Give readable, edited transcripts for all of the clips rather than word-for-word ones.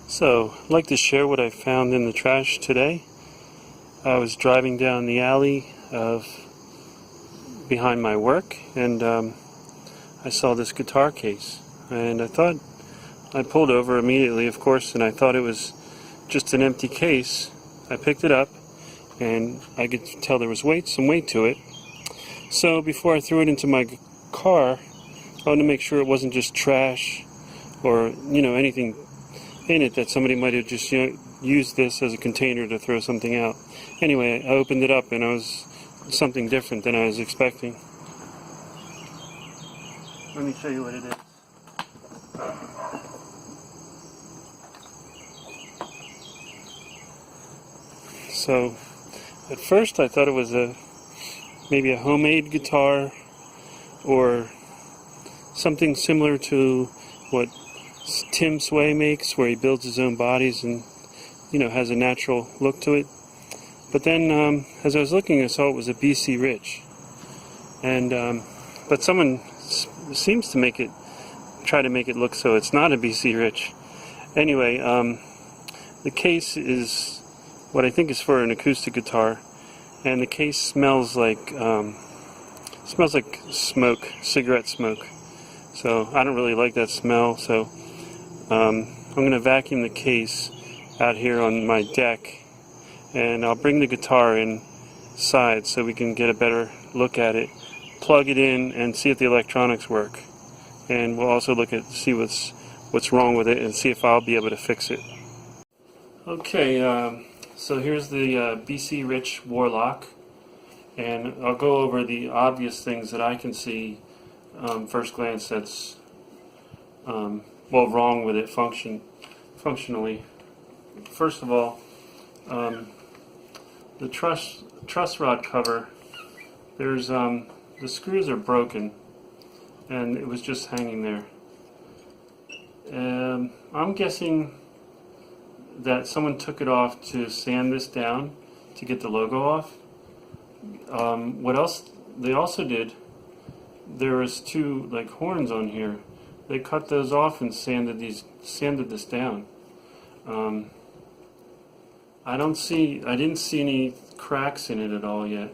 So, I'd like to share what I found in the trash today. I was driving down the alley behind my work, and I saw this guitar case. And I pulled over immediately, of course, and I thought it was just an empty case. I picked it up, and I could tell there was some weight to it. So before I threw it into my car, I wanted to make sure it wasn't just trash or, anything in it that somebody might have just used this as a container to throw something out. Anyway, I opened it up and it was something different than I was expecting. Let me show you what it is. So, at first I thought it was maybe a homemade guitar or something similar to what Tim Sway makes, where he builds his own bodies and has a natural look to it. But then as I was looking, I saw it was a BC Rich, and but someone seems to try to make it look so it's not a BC Rich. Anyway, the case is what I think is for an acoustic guitar, and the case smells like smoke, cigarette smoke. So I don't really like that smell. So I'm going to vacuum the case out here on my deck, and I'll bring the guitar inside so we can get a better look at it, plug it in, and see if the electronics work. And we'll also see what's wrong with it and see if I'll be able to fix it. Okay, so here's the BC Rich Warlock, and I'll go over the obvious things that I can see first glance that's wrong with it functionally. First of all, the truss rod cover, there's the screws are broken, and it was just hanging there. I'm guessing that someone took it off to sand this down to get the logo off. What else they also did, there was two horns on here. They cut those off and sanded this down. I didn't see any cracks in it at all yet.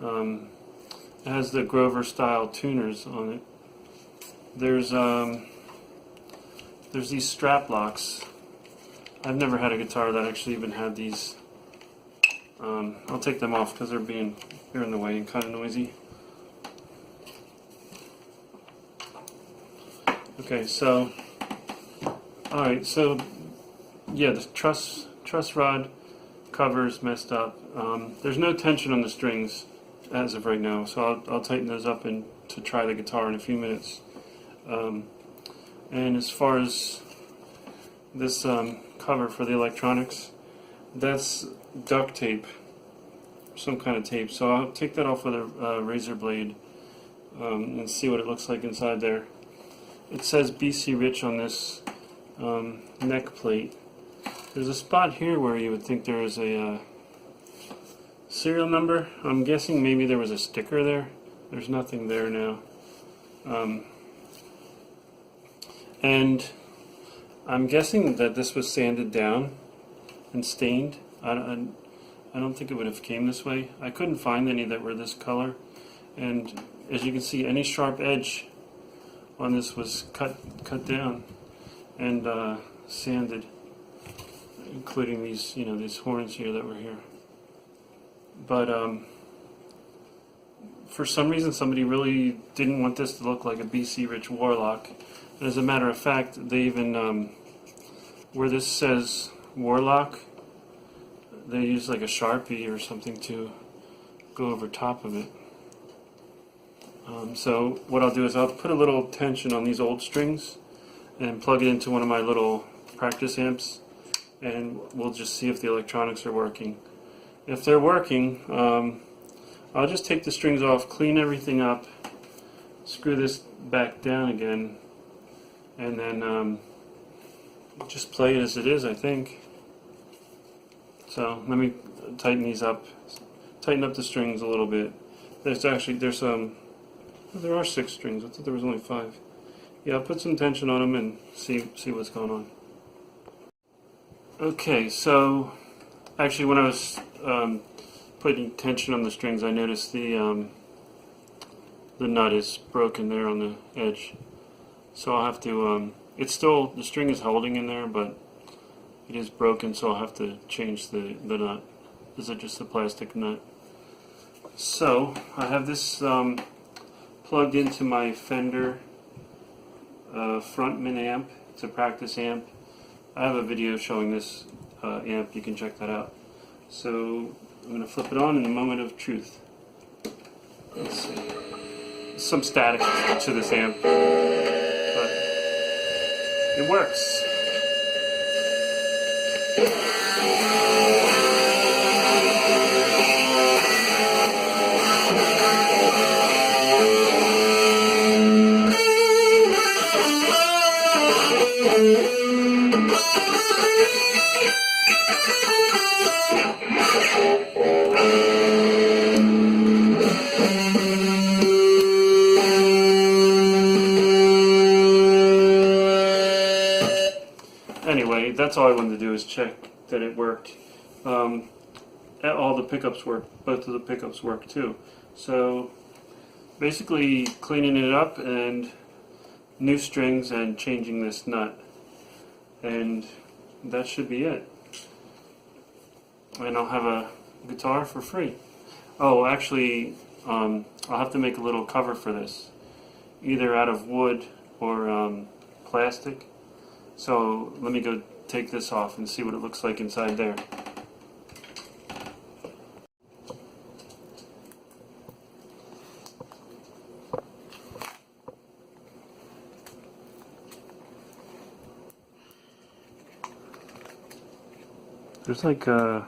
It has the Grover style tuners on it. There's these strap locks. I've never had a guitar that actually even had these. I'll take them off because they're in the way and kind of noisy. Okay, so alright, so yeah, the truss rod cover is messed up. There's no tension on the strings as of right now, so I'll tighten those up to try the guitar in a few minutes. And as far as this cover for the electronics, that's duct tape, some kind of tape. So I'll take that off with a razor blade and see what it looks like inside there. It says BC Rich on this neck plate. There's a spot here where you would think there is a serial number. I'm guessing maybe there was a sticker there. There's nothing there now. And I'm guessing that this was sanded down and stained. I don't think it would have came this way. I couldn't find any that were this color. And as you can see, any sharp edge on this was cut down and sanded, including these horns here that were here. But for some reason, somebody really didn't want this to look like a BC Rich Warlock. And as a matter of fact, they even where this says Warlock, they use like a Sharpie or something to go over top of it. So what I'll do is I'll put a little tension on these old strings and plug it into one of my little practice amps, and we'll just see if the electronics are working. If they're working, I'll just take the strings off, clean everything up, screw this back down again, and then just play it as it is, I think. So let me tighten these up, tighten up the strings a little bit. There are 6 strings. I thought there was only 5. Yeah, I'll put some tension on them and see what's going on. Okay, so actually when I was putting tension on the strings, I noticed the nut is broken there on the edge. So I'll have to, it's still, the string is holding in there, but it is broken, so I'll have to change the nut. This is just a plastic nut. So I have this plugged into my Fender Frontman amp. It's a practice amp. I have a video showing this amp, you can check that out. So I'm going to flip it on in a moment of truth. Let's see. Some static to this amp, but it works. Anyway, that's all I wanted to do is check that it worked. All the pickups work. Both of the pickups work too. So basically cleaning it up and new strings and changing this nut. And that should be it. And I'll have a guitar for free. Oh, actually, I'll have to make a little cover for this. Either out of wood or plastic. So let me go take this off and see what it looks like inside there. There's like a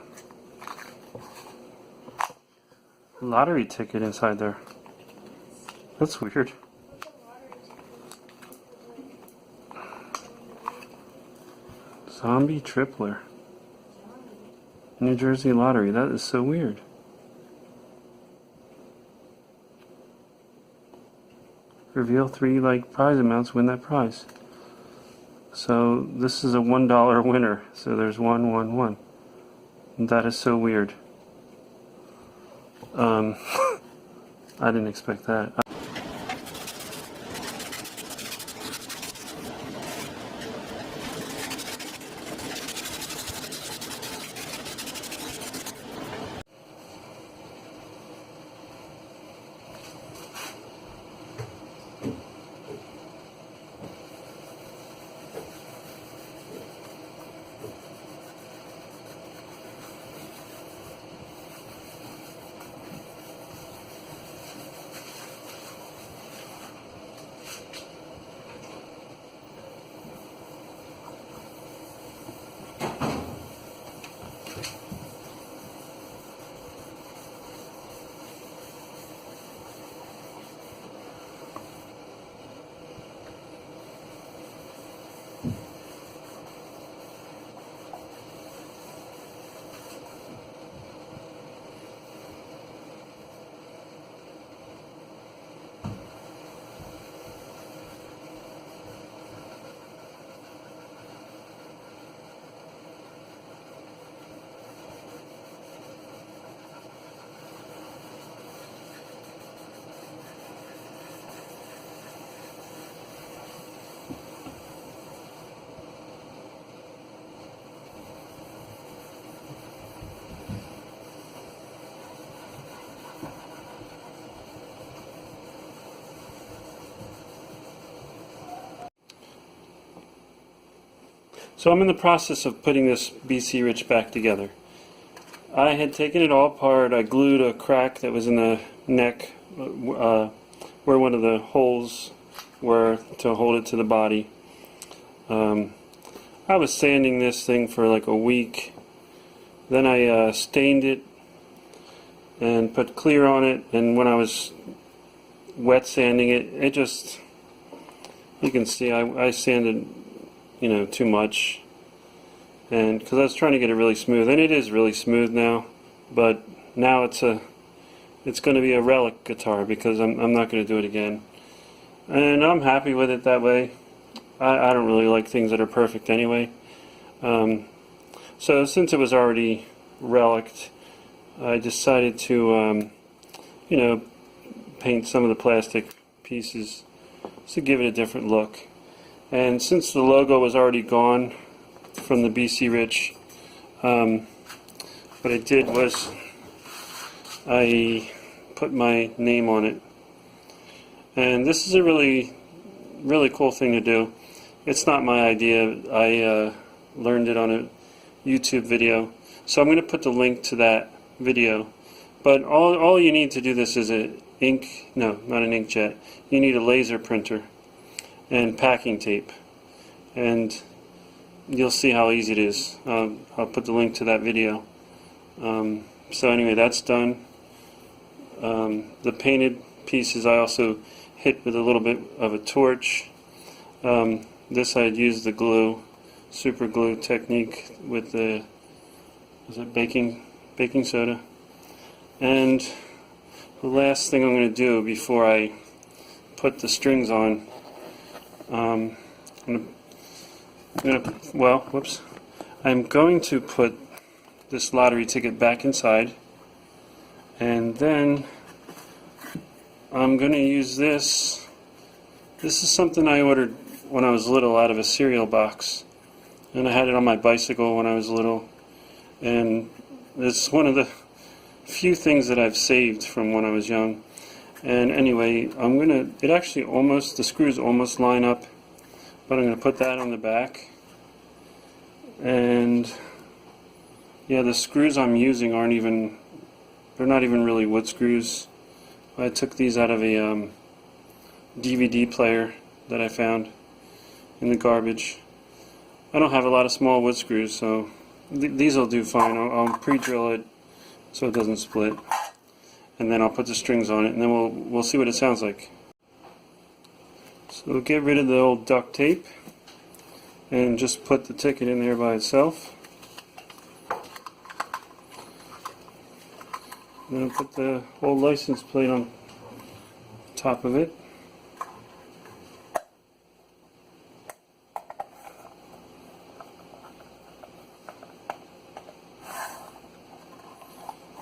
lottery ticket inside there. That's weird. Zombie Tripler. New Jersey Lottery. That is so weird. Reveal 3 like prize amounts, win that prize. So this is a $1 winner. So there's 1, 1, 1. That is so weird. I didn't expect that. So I'm in the process of putting this BC Rich back together. I had taken it all apart. I glued a crack that was in the neck where one of the holes were to hold it to the body. I was sanding this thing for like a week. Then I stained it and put clear on it, and when I was wet sanding it, it just, you can see I sanded, you know, too much, and because I was trying to get it really smooth, and it is really smooth now, but now it's going to be a relic guitar because I'm not going to do it again, and I'm happy with it that way. I don't really like things that are perfect anyway. So since it was already relicked, I decided to, you know, paint some of the plastic pieces to give it a different look. And since the logo was already gone from the BC Rich, what I did was I put my name on it. And this is a really cool thing to do. It's not my idea. I learned it on a YouTube video. So I'm going to put the link to that video. But all you need to do this is not an inkjet. You need a laser printer and packing tape. And you'll see how easy it is. I'll put the link to that video. So anyway, that's done. The painted pieces I also hit with a little bit of a torch. This I had used the glue, super glue technique with the baking soda. And the last thing I'm going to do before I put the strings on, I'm going to put this lottery ticket back inside, and then I'm going to use this. This is something I ordered when I was little out of a cereal box, and I had it on my bicycle when I was little, and it's one of the few things that I've saved from when I was young. And anyway, the screws almost line up, but I'm going to put that on the back. And yeah, the screws I'm using they're not even really wood screws. I took these out of a DVD player that I found in the garbage. I don't have a lot of small wood screws, so these will do fine. I'll pre-drill it so it doesn't split, and then I'll put the strings on it, and then we'll see what it sounds like. So we'll get rid of the old duct tape and just put the ticket in there by itself. Then I'll put the old license plate on top of it.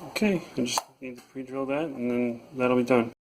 Okay, I just need to pre-drill that, and then that'll be done.